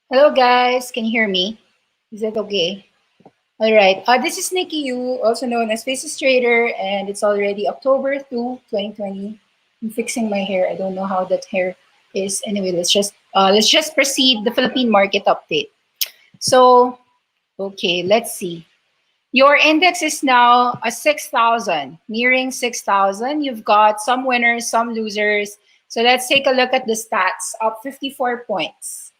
Hello guys, can you hear me? Is that okay? All right. This is Nikki, you also known as Faces Trader, and it's already October 2, 2020. I'm fixing my hair. I don't know how that hair is. Anyway, let's just proceed the Philippine market update. So, okay, let's see. Your index is now a 6,000, nearing 6,000. You've got some winners, some losers. So let's take a look at the stats. Up 54 points.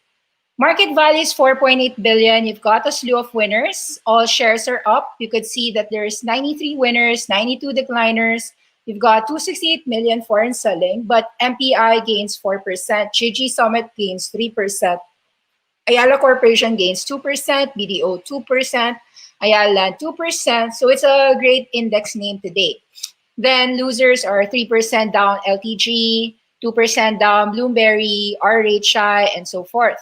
Market value is 4.8 billion. You've got a slew of winners. All shares are up. You could see that there's 93 winners, 92 decliners. You've got 268 million foreign selling, but MPI gains 4%, GG Summit gains 3%, Ayala Corporation gains 2%, BDO 2%, Ayala 2%. So it's a great index name today. Then losers are 3% down LTG, 2% down Bloomberry, RHI, and so forth.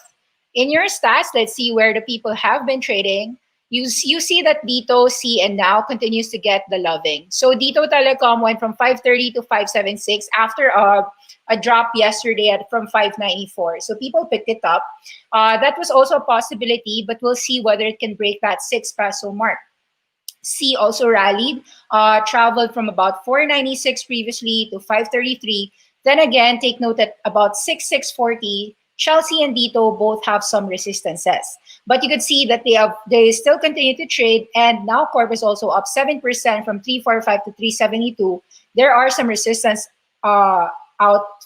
In your stats, let's see where the people have been trading. You see that Dito, C, and Now continues to get the loving. So Dito Telecom went from 530 to 576 after a drop yesterday from 594. So people picked it up. That was also a possibility, but we'll see whether it can break that 6 peso mark. C also rallied, traveled from about 496 previously to 533. Then again, take note that about 6640, Chelsea and Dito both have some resistances. But you could see that they still continue to trade, and now Corp is also up 7% from 345 to 372. There are some resistance out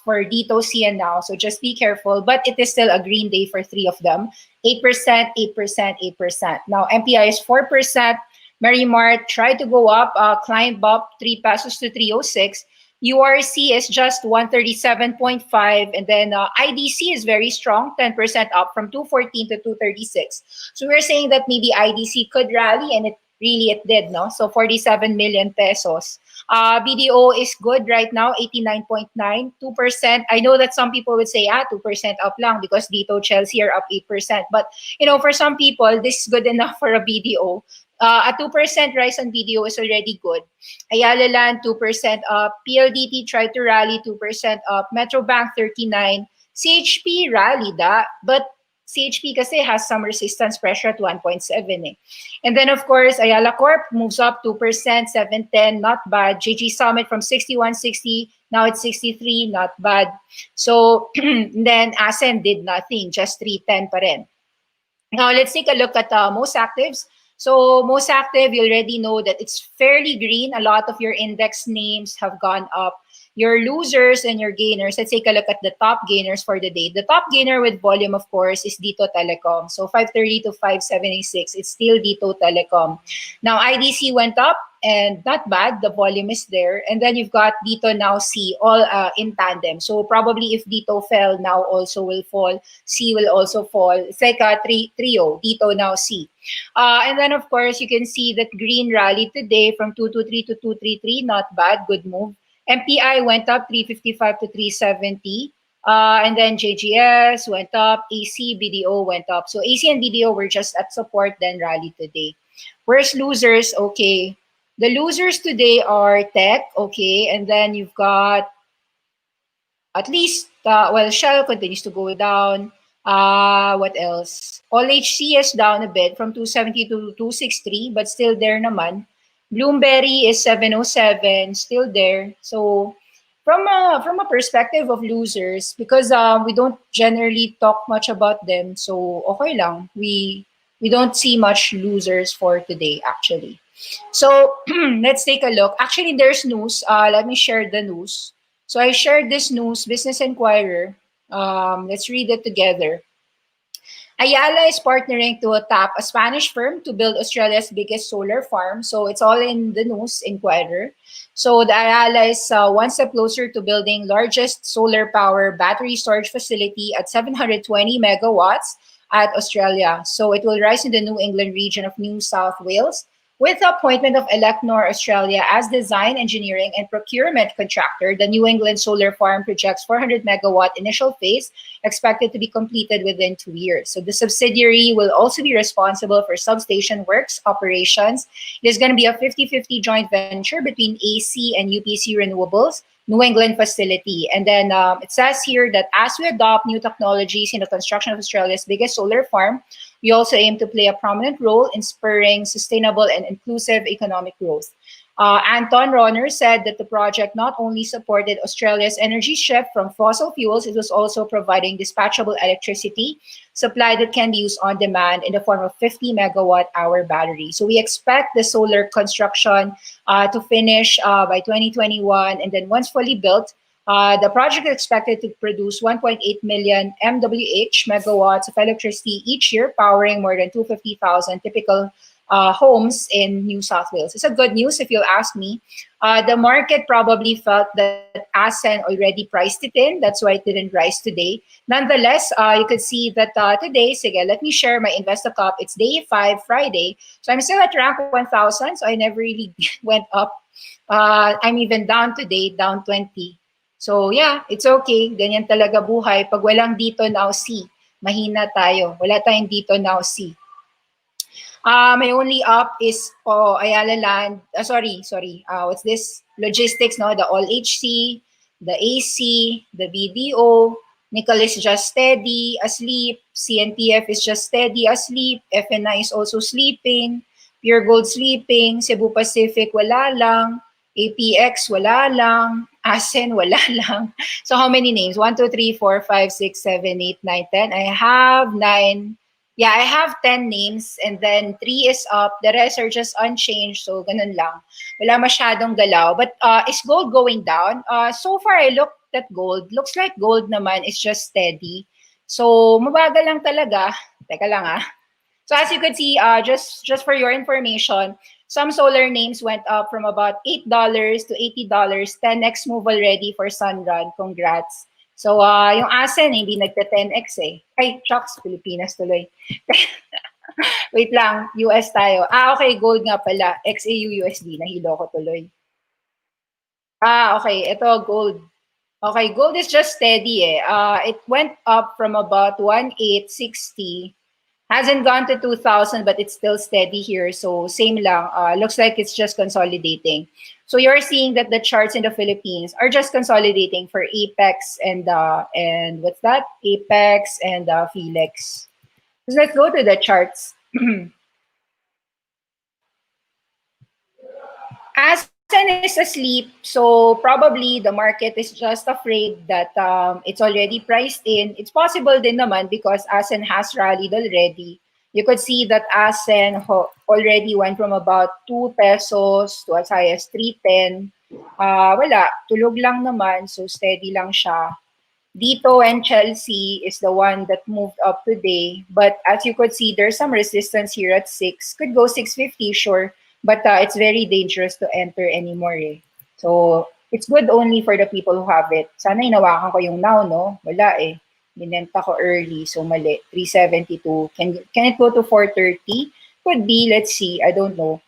for Dito, C, and Now, so just be careful. But it is still a green day for three of them. 8%, 8%, 8%. Now MPI is 4%. Marimart tried to go up, climbed up 3 pesos to 306. URC is just 137.5. And then IDC is very strong, 10% up from 214 to 236. So we're saying that maybe IDC could rally, and it did, no? So 47 million pesos. BDO is good right now, 89.9, 2%. I know that some people would say, 2% up lang because Dito, Chelsea are up 8%. But, for some people, this is good enough for a BDO. A 2% rise on BDO is already good. Ayala Land, 2% up. PLDT tried to rally, 2% up. Metrobank, 39. CHP rallied, but CHP kasi has some resistance pressure at 1.7. And then, of course, Ayala Corp moves up 2%, 710, not bad. JG Summit from 61.60, now it's 63, not bad. So, then ACEN did nothing, just 310 pa rin. Now, let's take a look at most actives. So most active, you already know that it's fairly green. A lot of your index names have gone up. Your losers and your gainers, let's take a look at the top gainers for the day. The top gainer with volume, of course, is Dito Telecom. So 530 to 576, it's still Dito Telecom. Now, IDC went up, and not bad, the volume is there. And then you've got Dito, Now, C, all in tandem. So probably if Dito fell, Now also will fall. C will also fall. It's like a trio, Dito, Now, C. And then, of course, you can see that green rallied today from 223 to 233. Not bad, good move. MPI went up 355 to 370. And then JGS went up. AC, BDO went up. So AC and BDO were just at support, then rallied today. Where's losers? Okay. The losers today are Tech, okay. And then you've got at least, Shell continues to go down. What else? All HC is down a bit from 270 to 263, but still there naman. Bloomberry is 707, still there. So from a perspective of losers, because we don't generally talk much about them, so okay lang. We don't see much losers for today, actually. So let's take a look. Actually, there's news. Let me share the news. So I shared this news, Business Inquirer. Let's read it together. Ayala is partnering to tap a Spanish firm to build Australia's biggest solar farm. So it's all in the news, Inquirer. So the Ayala is one step closer to building largest solar power battery storage facility at 720 megawatts at Australia. So it will rise in the New England region of New South Wales. With the appointment of Elecnor Australia as design, engineering, and procurement contractor, the New England solar farm projects 400 megawatt initial phase expected to be completed within 2 years. So the subsidiary will also be responsible for substation works, operations. It is going to be a 50-50 joint venture between AC and UPC Renewables. New England facility. And then it says here that as we adopt new technologies in the construction of Australia's biggest solar farm, we also aim to play a prominent role in spurring sustainable and inclusive economic growth. Anton Ronner said that the project not only supported Australia's energy shift from fossil fuels, it was also providing dispatchable electricity supply that can be used on demand in the form of 50 megawatt hour battery. So we expect the solar construction to finish by 2021, and then once fully built, the project is expected to produce 1.8 million MWH megawatts of electricity each year, powering more than 250,000 typical homes in New South Wales. It's a good news if you'll ask me. The market probably felt that ACEN already priced it in. That's why it didn't rise today. Nonetheless, you could see that today, sige, let me share my Investacup. It's day 5, Friday. So I'm still at rank 1,000. So I never really went up. I'm even down today, down 20. So yeah, it's okay. Ganyan talaga buhay. Pag walang dito now see, mahina tayo. Wala tayong dito now see. My only up is Ayala Land. Sorry. What's this? Logistics, no? The All HC, the AC, the BDO. Nickel is just steady, asleep. CNTF is just steady, asleep. FNI is also sleeping. Pure Gold sleeping. Cebu Pacific, wala lang. APX, wala lang. ACEN, wala lang. So how many names? 1, 2, 3, 4, 5, 6, 7, 8, 9, 10. I have 9. Yeah, I have 10 names, and then 3 is up. The rest are just unchanged, so ganun lang. Wala masyadong galaw. But is gold going down? So far, I looked at gold. Looks like gold naman is just steady. So mabagal lang talaga. Teka lang ah. So as you can see, just for your information, some solar names went up from about $8 to $80. 10x move already for Sunrun. Congrats. So, yung ASEN, hindi nagta-10x eh. Ay, shucks, Pilipinas tuloy. Wait lang, US tayo. Okay, gold nga pala. XAU USD, nahilo ko tuloy. Okay, ito, gold. Okay, gold is just steady eh. It went up from about 1,860. Hasn't gone to 2,000, but it's still steady here. So same lang. Looks like it's just consolidating. So you're seeing that the charts in the Philippines are just consolidating for Apex and what's that? Apex and Felix. So let's go to the charts. ASEN is asleep, so probably the market is just afraid that it's already priced in. It's possible din naman because ASEN has rallied already. You could see that ASEN already went from about 2 pesos to as high as 310. Wala, tulog lang naman, so steady lang siya. Dito and Chelsea is the one that moved up today. But as you could see, there's some resistance here at 6. Could go 650, sure. But it's very dangerous to enter anymore eh. So, it's good only for the people who have it. Sana inawakan ko yung now, no? Wala eh. Binenta ko early, so mali. 372. Can it go to 430? Could be, let's see. I don't know.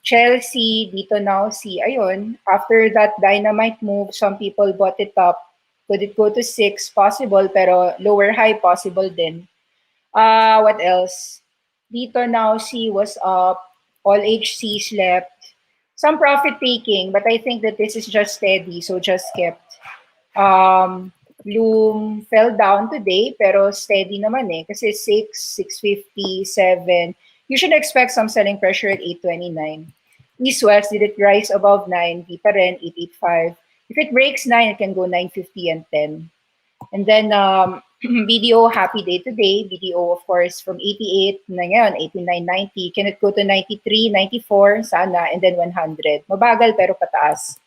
Chelsea, dito now, see. Ayun, after that dynamite move, some people bought it up. Could it go to 6? Possible, pero lower high possible din. What else? Dito now, C was up. All HC slept. Some profit taking, but I think that this is just steady, so just kept. Bloom fell down today, pero steady naman eh. Kasi 6, 650, 7. You should expect some selling pressure at 829. East-West, did it rise above 9? Di pa rin, 885. If it breaks 9, it can go 950 and 10. And then BDO, happy day today. BDO, of course, from 88 na ngayon, 89.90. Can it go to 93, 94? Sana. And then 100. Mabagal pero pataas.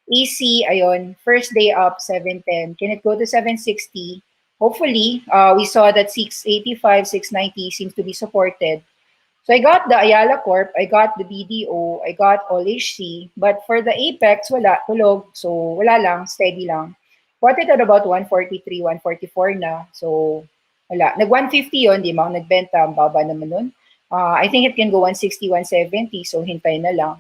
AC, ayun, first day up, 710. Can it go to 760? Hopefully. We saw that 685, 690 seems to be supported. So I got the Ayala Corp, I got the BDO, I got All HC, but for the Apex, wala, tulog. So wala lang, steady lang. Bought it at about 143, 144 na. So wala. Nag-150 yun, di mo nagbenta, ang baba naman nun. I think it can go 160, 170, so hintay na lang.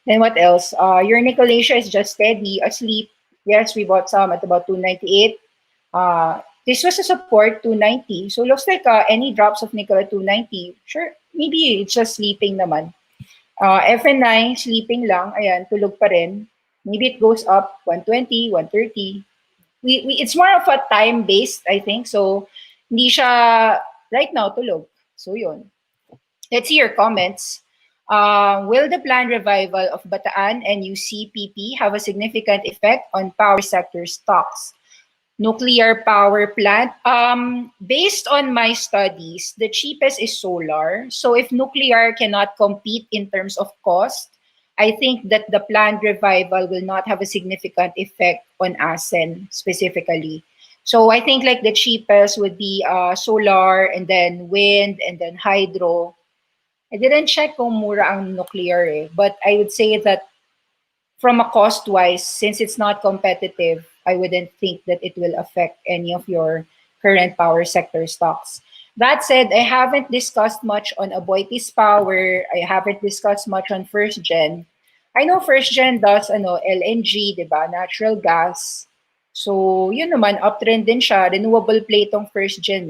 Then what else? Your Nicolasia is just steady, asleep. Yes, we bought some at about 298. This was a support, 290. So looks like any drops of nickel at 290, sure, maybe it's just sleeping naman. FNI, sleeping lang. Ayan, tulog pa rin. Maybe it goes up 120, 130. It's more of a time-based, I think. So, hindi siya right now tulog. So, yun. Let's see your comments. Will the planned revival of Bataan and UCPP have a significant effect on power sector stocks? Nuclear power plant. Based on my studies, the cheapest is solar. So if nuclear cannot compete in terms of cost, I think that the planned revival will not have a significant effect on ASEN specifically. So I think like the cheapest would be solar and then wind and then hydro. I didn't check kung mura ang nuclear but I would say that from a cost wise, since it's not competitive, I wouldn't think that it will affect any of your current power sector stocks. That said, I haven't discussed much on Aboitiz Power. I haven't discussed much on First Gen. I know First Gen does LNG, diba? Natural gas. So, yun naman, uptrend din siya. Renewable play tong First Gen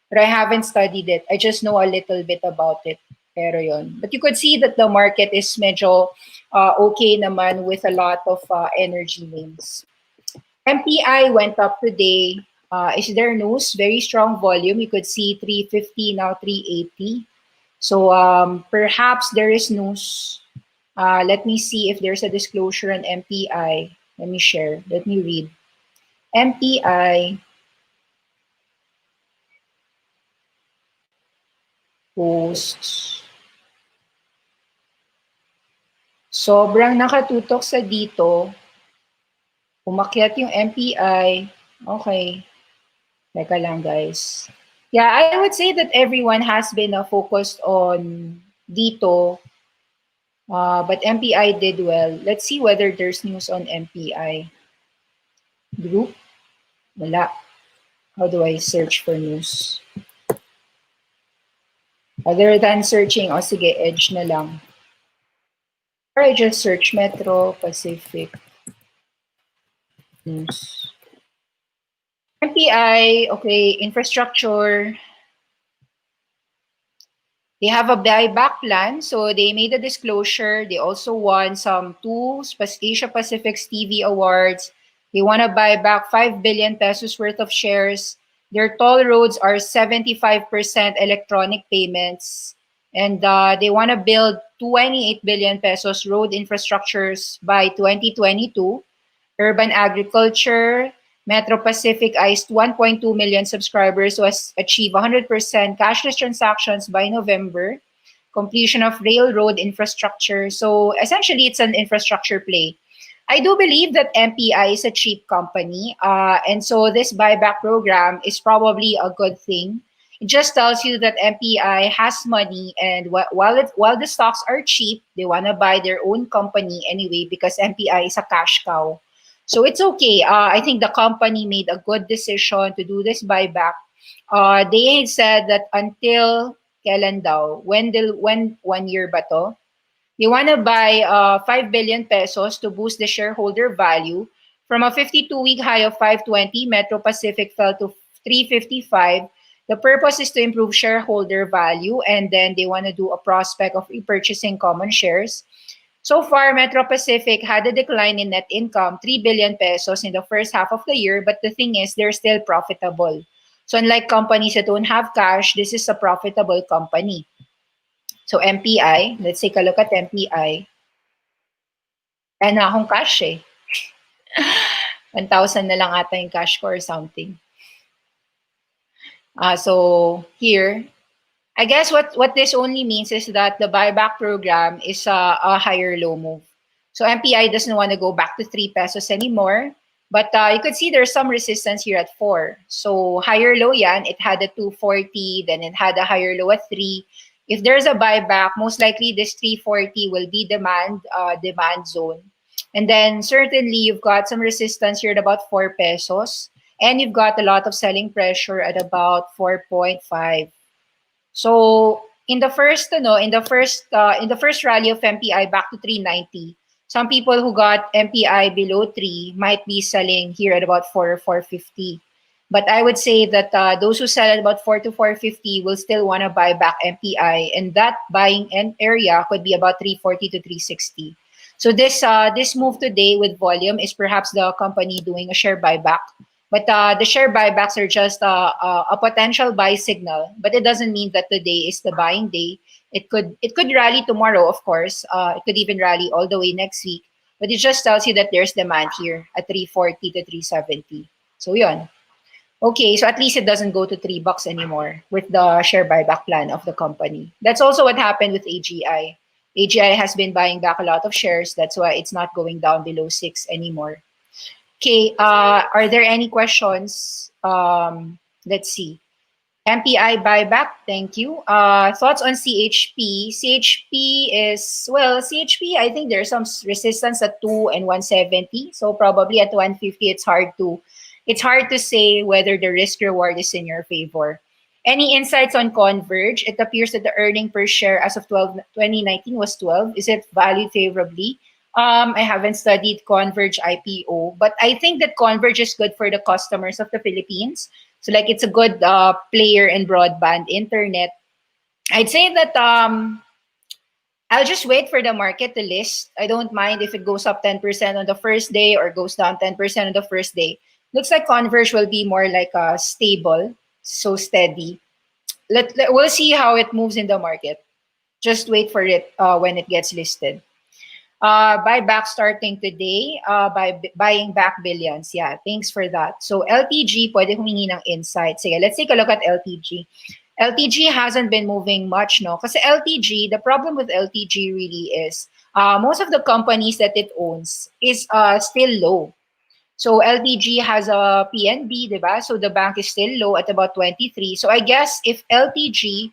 But I haven't studied it. I just know a little bit about it. Pero yun. But you could see that the market is medyo okay naman with a lot of energy names. MPI went up today. Is there news? Very strong volume. You could see 350, now 380. So perhaps there is news. Let me see if there's a disclosure on MPI. Let me share. Let me read. MPI posts. Sobrang nakatutok sa dito. Umakyat yung MPI. Okay. Teka lang, guys. Yeah, I would say that everyone has been focused on dito. But MPI did well. Let's see whether there's news on MPI. Group? Wala. How do I search for news? Other than searching, sige, Edge na lang. Or I just search Metro Pacific News. MPI, okay, infrastructure. They have a buyback plan, so they made a disclosure. They also won some 2 Asia Pacific TV awards. They want to buy back 5 billion pesos worth of shares. Their toll roads are 75% electronic payments. And they want to build 28 billion pesos road infrastructures by 2022. Urban agriculture, Metro Pacific iced 1.2 million subscribers to achieve 100% cashless transactions by November. Completion of railroad infrastructure. So essentially, it's an infrastructure play. I do believe that MPI is a cheap company. And so this buyback program is probably a good thing. It just tells you that MPI has money, and while the stocks are cheap, they want to buy their own company anyway because MPI is a cash cow. So it's okay. I think the company made a good decision to do this buyback. They said that until kailan daw? When 1 year ba to? They want to buy 5 billion pesos to boost the shareholder value. From a 52-week high of 520, Metro Pacific fell to 355. The purpose is to improve shareholder value, and then they want to do a prospect of repurchasing common shares. So far, Metro Pacific had a decline in net income, 3 billion pesos in the first half of the year, but the thing is, they're still profitable. So unlike companies that don't have cash, this is a profitable company. So MPI, let's take a look at MPI. Ano akong cash 1,000 na lang ata yung cash ko or something. So here, I guess what this only means is that the buyback program is a higher low move. So MPI doesn't want to go back to 3 pesos anymore. But you could see there's some resistance here at 4. So higher low yan, it had a 240, then it had a higher low at 3. If there's a buyback, most likely this 340 will be demand zone. And then certainly you've got some resistance here at about 4 pesos. And you've got a lot of selling pressure at about 4.5. So in the first rally of MPI back to 390, some people who got MPI below 3 might be selling here at about 4 or 450. But I would say that those who sell at about 4 to 450 will still want to buy back MPI, and that buying end area could be about 340 to 360. So this move today with volume is perhaps the company doing a share buyback. But the share buybacks are just a potential buy signal, but it doesn't mean that today is the buying day. It could rally tomorrow, of course. It could even rally all the way next week. But it just tells you that there's demand here at 340 to 370. So yun. Okay, so at least it doesn't go to $3 anymore with the share buyback plan of the company. That's also what happened with AGI. AGI has been buying back a lot of shares. That's why it's not going down below 6 anymore. Okay, are there any questions? Let's see. MPI buyback, thank you. Thoughts on CHP? CHP is, well, CHP, I think there's some resistance at 2 and 170. So probably at 150, it's hard to say whether the risk reward is in your favor. Any insights on Converge? It appears that the earning per share as of 2019 was 12. Is it valued favorably? I haven't studied Converge IPO, but I think that Converge is good for the customers of the Philippines. So like it's a good player in broadband internet. I'd say that I'll just wait for the market to list. I don't mind if it goes up 10% on the first day or goes down 10% on the first day. Looks like Converge will be more like stable, so steady. We'll see how it moves in the market. Just wait for it when it gets listed. Buyback starting today by buying back billions. Yeah, thanks for that. So LTG, pwede humingi ng insight. Sige, let's take a look at LTG. LTG hasn't been moving much, no? Kasi LTG, the problem with LTG really is most of the companies that it owns is still low. So LTG has a PNB, diba? So the bank is still low at about 23. So I guess if LTG,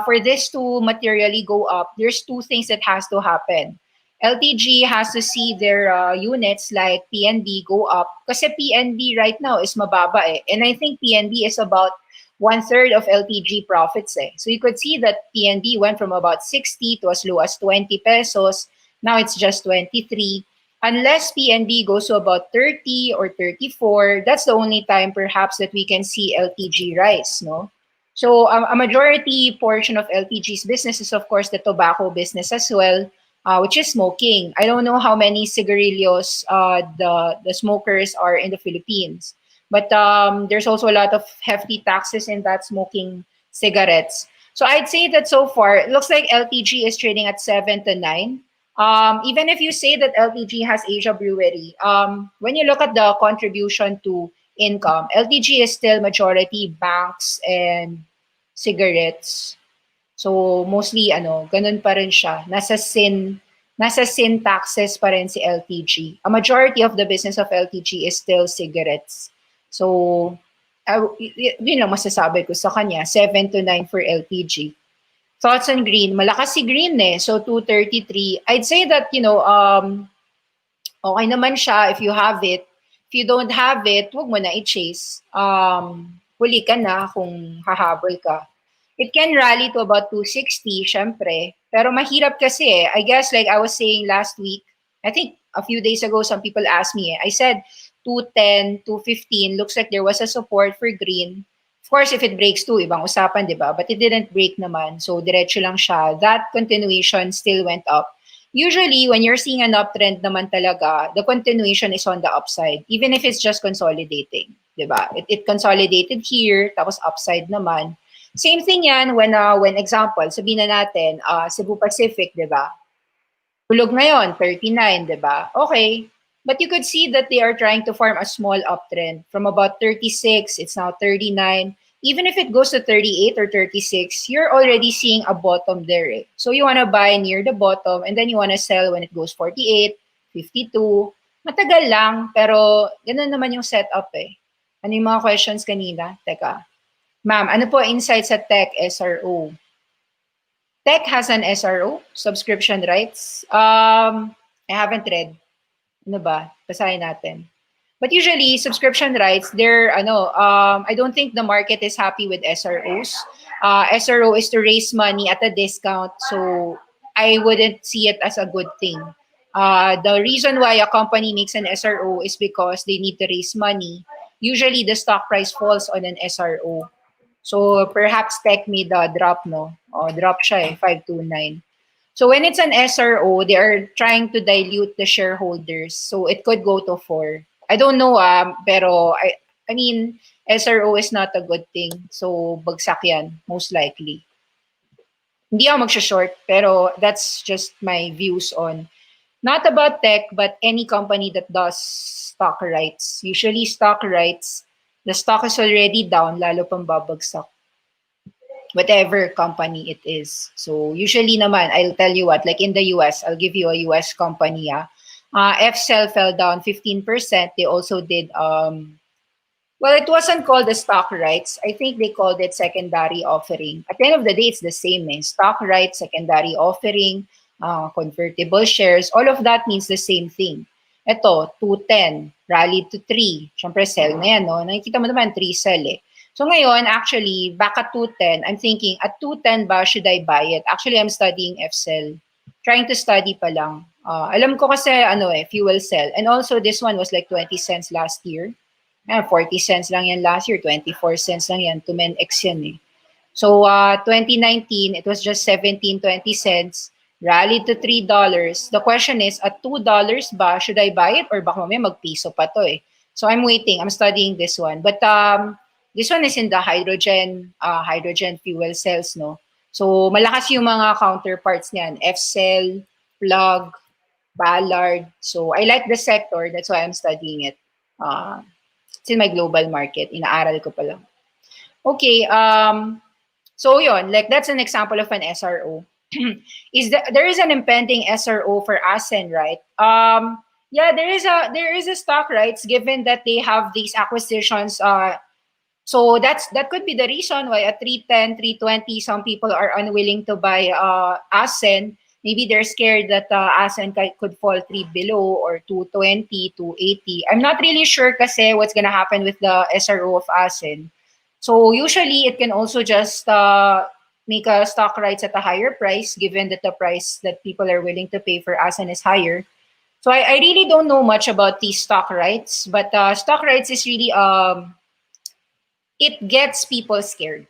for this to materially go up, there's two things that has to happen. LTG has to see their units like PNB go up kasi PNB right now is mababa eh. And I think PNB is about 1/3 of LTG profits eh. So you could see that PNB went from about 60 to as low as 20 pesos. Now it's just 23. Unless PNB goes to about 30 or 34, that's the only time perhaps that we can see LTG rise, no? So a majority portion of LTG's business is of course the tobacco business as well, which is smoking. I don't know how many cigarillos the smokers are in the Philippines, but there's also a lot of hefty taxes in that smoking cigarettes. So I'd say that so far, it looks like LTG is trading at 7 to 9. Even if you say that LTG has Asia Brewery, when you look at the contribution to income, LTG is still majority banks and cigarettes. So mostly ganun pa rin siya. Nasa sin taxes pa rin si LTG. A majority of the business of LTG is still cigarettes. So yun lang masasabi ko sa kanya, 7 to 9 for LTG. Thoughts on green? Malakas si green eh. So 233. I'd say that, okay naman siya if you have it. If you don't have it, huwag mo na i-chase. Huli ka na kung hahabol ka. It can rally to about 260, syempre. Pero mahirap kasi eh. I guess like I was saying last week, I think a few days ago, some people asked me, I said 210, 215, looks like there was a support for green. Of course, if it breaks too, ibang usapan, di ba? But it didn't break naman. So, diretso lang siya. That continuation still went up. Usually, when you're seeing an uptrend naman talaga, the continuation is on the upside, even if it's just consolidating, di ba? It consolidated here, tapos upside naman. Same thing yan when example, sabihin na natin, Cebu Pacific, di ba? Hulog ngayon, 39, di ba? Okay. But you could see that they are trying to form a small uptrend. From about 36, it's now 39. Even if it goes to 38 or 36, you're already seeing a bottom there. Eh. So you want to buy near the bottom and then you want to sell when it goes 48, 52. Matagal lang, pero ganun naman yung setup eh. Ano yung mga questions kanina? Teka. Ma'am, ano po insights sa Tech SRO? Tech has an SRO, subscription rights. I haven't read. Ano ba? Basahin natin. But usually, subscription rights, I don't think the market is happy with SROs. SRO is to raise money at a discount, so I wouldn't see it as a good thing. The reason why a company makes an SRO is because they need to raise money. Usually, the stock price falls on an SRO. So perhaps Tech made a drop, no? Drop siya eh, 529. So when it's an SRO, they are trying to dilute the shareholders. So it could go to 4. I don't know, pero I mean, SRO is not a good thing. So bagsak yan, most likely. Hindi ako magsha-short, pero that's just my views on, not about tech, but any company that does stock rights. Usually stock rights, the stock is already down, lalo pang babagsak. Whatever company it is. So usually naman, I'll tell you what, like in the US, I'll give you a US company. FCell fell down 15%. They also did, well, it wasn't called the stock rights. I think they called it secondary offering. At the end of the day, it's the same. Stock rights, secondary offering, convertible shares, all of that means the same thing. Ito, 210, rallied to 3. Siyempre, sell na yan, no? Nakikita mo naman, 3 sell eh. So ngayon, actually, back at 210, I'm thinking, at 210 ba, should I buy it? Actually, I'm studying FCell. Trying to study pa lang. Alam ko kasi, fuel cell. And also, this one was like 20 cents last year. 40 cents lang yan last year, 24 cents lang yan, 2x yan eh. So 2019, it was just 17, 20 cents, rallied to $3. The question is, at $2 ba, should I buy it? Or baka mamaya magpiso pa to eh. So I'm waiting, I'm studying this one. But this one is in the hydrogen fuel cells, no? So malakas yung mga counterparts niyan, F-cell, plug, Ballard. So I like the sector, that's why I'm studying it. It's in my global market. Inaaral ko pa lang. Okay, so yon, like that's an example of an SRO. There is an impending SRO for ACEN, right? Yeah, there is a stock rights given that they have these acquisitions. So that could be the reason why at 310, 320, some people are unwilling to buy ACEN. Maybe they're scared that ACEN could fall 3 below or 220, 280. I'm not really sure kasi what's gonna happen with the SRO of ACEN. So usually it can also just make a stock rights at a higher price given that the price that people are willing to pay for ACEN is higher. So I really don't know much about these stock rights, but stock rights is really, it gets people scared.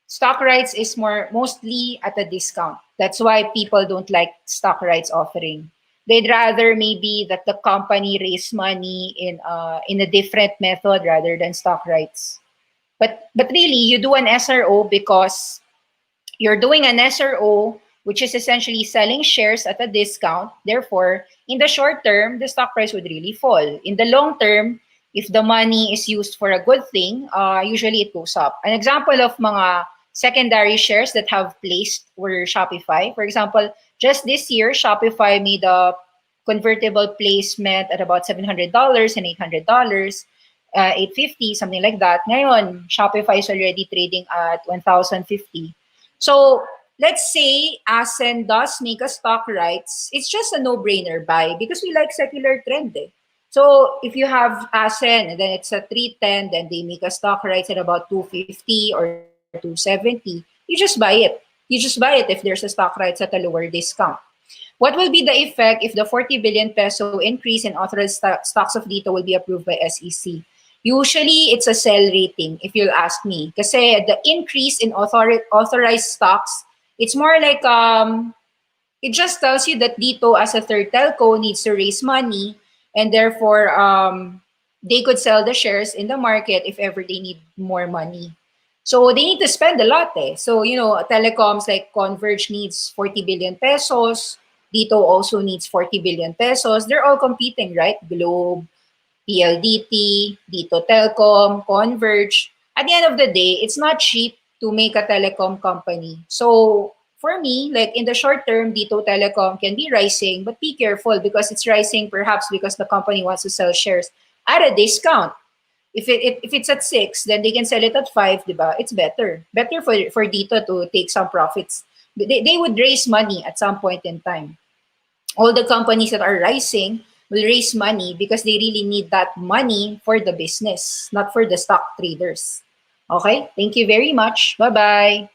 Stock rights is mostly at a discount. That's why people don't like stock rights offering. They'd rather maybe that the company raise money in a different method rather than stock rights. But really, you do an SRO because you're doing an SRO, which is essentially selling shares at a discount. Therefore, in the short term, the stock price would really fall. In the long term, if the money is used for a good thing, usually it goes up. An example of mga secondary shares that have placed were Shopify. For example, just this year, Shopify made a convertible placement at about $700 and $800, $850, something like that. Ngayon, Shopify is already trading at $1,050. So let's say ACEN does make a stock rights. It's just a no-brainer buy because we like secular trend. So if you have ACEN and then it's a 310, then they make a stock rights at about 250 or 270, you just buy it. You just buy it if there's a stock rights at a lower discount. What will be the effect if the 40 billion peso increase in authorized stocks of Dito will be approved by SEC? Usually, it's a sell rating, if you'll ask me. Kasi the increase in authorized stocks, it's more like, it just tells you that Dito as a third telco needs to raise money and therefore they could sell the shares in the market if ever they need more money. So they need to spend a lot. So, telecoms like Converge needs 40 billion pesos. Dito also needs 40 billion pesos. They're all competing, right? Globe, PLDT, Dito Telecom, Converge. At the end of the day, it's not cheap to make a telecom company. So for me, like in the short term, Dito Telecom can be rising, but be careful because it's rising perhaps because the company wants to sell shares at a discount. If it's at 6, then they can sell it at 5, diba? It's better. Better for Dito to take some profits. They would raise money at some point in time. All the companies that are rising will raise money because they really need that money for the business, not for the stock traders. Okay? Thank you very much. Bye-bye.